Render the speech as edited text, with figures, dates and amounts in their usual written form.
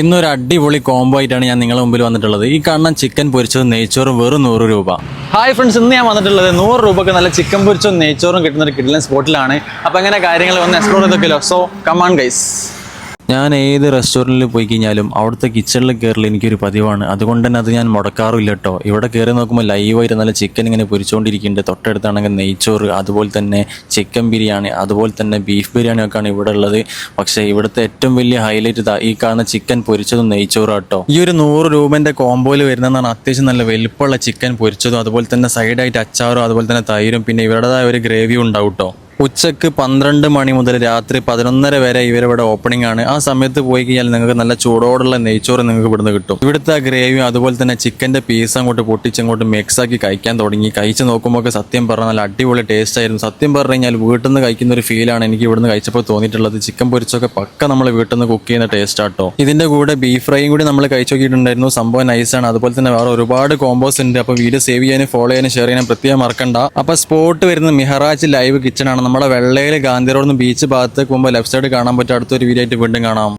ഇന്നൊരു അടിപൊളി കോംബോ ആയിട്ടാണ് ഞാൻ നിങ്ങളുടെ മുമ്പിൽ വന്നിട്ടുള്ളത്. ഈ കാണുന്ന ചിക്കൻ പൊരിച്ചതും നെയ്ച്ചോറും വെറും 100 രൂപ. ഹായ് ഫ്രണ്ട്സ്, ഇന്ന് ഞാൻ വന്നിട്ടുള്ളത് 100 രൂപയ്ക്ക് നല്ല ചിക്കൻ പൊരിച്ചതും നെയ്ച്ചോറും കിട്ടുന്ന ഒരു കിടിലൻ സ്പോട്ടിലാണ്. അപ്പോൾ എങ്ങനെ കാര്യങ്ങൾ ഒന്ന് എക്സ്പ്ലോർ ചെയ്തൊക്കെയല്ലോ. So come on guys. ഞാൻ ഏത് റെസ്റ്റോറൻറ്റിൽ പോയി കഴിഞ്ഞാലും അവിടുത്തെ കിച്ചണിൽ കയറൽ എനിക്കൊരു പതിവാണ്. അതുകൊണ്ട് തന്നെ അത് ഞാൻ മുടക്കാറില്ല കേട്ടോ. ഇവിടെ കയറി നോക്കുമ്പോൾ ലൈവായിട്ട് നല്ല ചിക്കൻ ഇങ്ങനെ പൊരിച്ചുകൊണ്ടിരിക്കുന്നുണ്ട്. തൊട്ടടുത്താണെങ്കിൽ നെയ്ച്ചോറ്, അതുപോലെ തന്നെ ചിക്കൻ ബിരിയാണി, അതുപോലെ തന്നെ ബീഫ് ബിരിയാണി ഒക്കെയാണ് ഇവിടെ ഉള്ളത്. പക്ഷേ ഇവിടുത്തെ ഏറ്റവും വലിയ ഹൈലൈറ്റ് ഈ കാണുന്ന ചിക്കൻ പൊരിച്ചതും നെയ്ച്ചോറും കേട്ടോ. ഈ ഒരു 100 രൂപേൻ്റെ കോംബോയിൽ വരുന്നതാണ് അത്യാവശ്യം നല്ല വലിപ്പമുള്ള ചിക്കൻ പൊരിച്ചതും, അതുപോലെ തന്നെ സൈഡായിട്ട് അച്ചാറും, അതുപോലെ തന്നെ തൈരും, പിന്നെ ഇവരുടേതായ ഒരു ഗ്രേവിയും ഉണ്ടാവും കേട്ടോ. ഉച്ചക്ക് 12 മണി മുതൽ രാത്രി 11:30 വരെ ഇവരിവിടെ ഓപ്പണിംഗ് ആണ്. ആ സമയത്ത് പോയി കഴിഞ്ഞാൽ നിങ്ങൾക്ക് നല്ല ചൂടോടുള്ള നെയ്ച്ചോറ് നിങ്ങൾക്ക് ഇവിടുന്ന് കിട്ടും. ഇവിടുത്തെ ഗ്രേവിയും അതുപോലെ തന്നെ ചിക്കൻ്റെ പീസ് അങ്ങോട്ട് പൊട്ടിച്ചങ്ങോട്ട് മിക്സാക്കി കഴിക്കാൻ തുടങ്ങി. കഴിച്ച് നോക്കുമ്പോൾ സത്യം പറഞ്ഞാൽ നല്ല അടിപൊളി ടേസ്റ്റ് ആയിരുന്നു. സത്യം പറഞ്ഞു കഴിഞ്ഞാൽ വീട്ടിൽ നിന്ന് കഴിക്കുന്ന ഒരു ഫീലാണ് എനിക്ക് ഇവിടുന്ന് കഴിച്ചപ്പോൾ തോന്നിയിട്ടുള്ളത്. ചിക്കൻ പൊരിച്ചൊക്കെ പക്ക നമ്മൾ വീട്ടിൽ നിന്ന് കുക്ക് ചെയ്യുന്ന ടേസ്റ്റ് ആട്ടോ. ഇതിൻ്റെ കൂടെ ബീഫ് ഫ്രൈയും കൂടി നമ്മൾ കഴിച്ചു നോക്കിയിട്ടുണ്ടായിരുന്നു. സംഭവം നൈസാണ്. അതുപോലെ തന്നെ വേറെ ഒരുപാട് കോമ്പോസ് ഉണ്ട്. അപ്പോൾ വീഡിയോ സേവ് ചെയ്യാനും ഫോളോ ചെയ്യാനും ഷെയർ ചെയ്യാനും പ്രത്യേകം മറക്കണ്ട. അപ്പോൾ സ്പോട്ട് വരുന്നത് മിഹറാജ് ലൈവ് കിച്ചൺ ആണ്. നമ്മുടെ വെള്ളയിൽ ഗാന്ധി റോഡിൽ നിന്ന് ബീച്ച് ഭാഗത്തേക്ക് പോകുമ്പോൾ ലെഫ്റ്റ് സൈഡ് കാണാൻ പറ്റും. അടുത്തൊരു വീഡിയോ ആയിട്ട് വീണ്ടും കാണാം.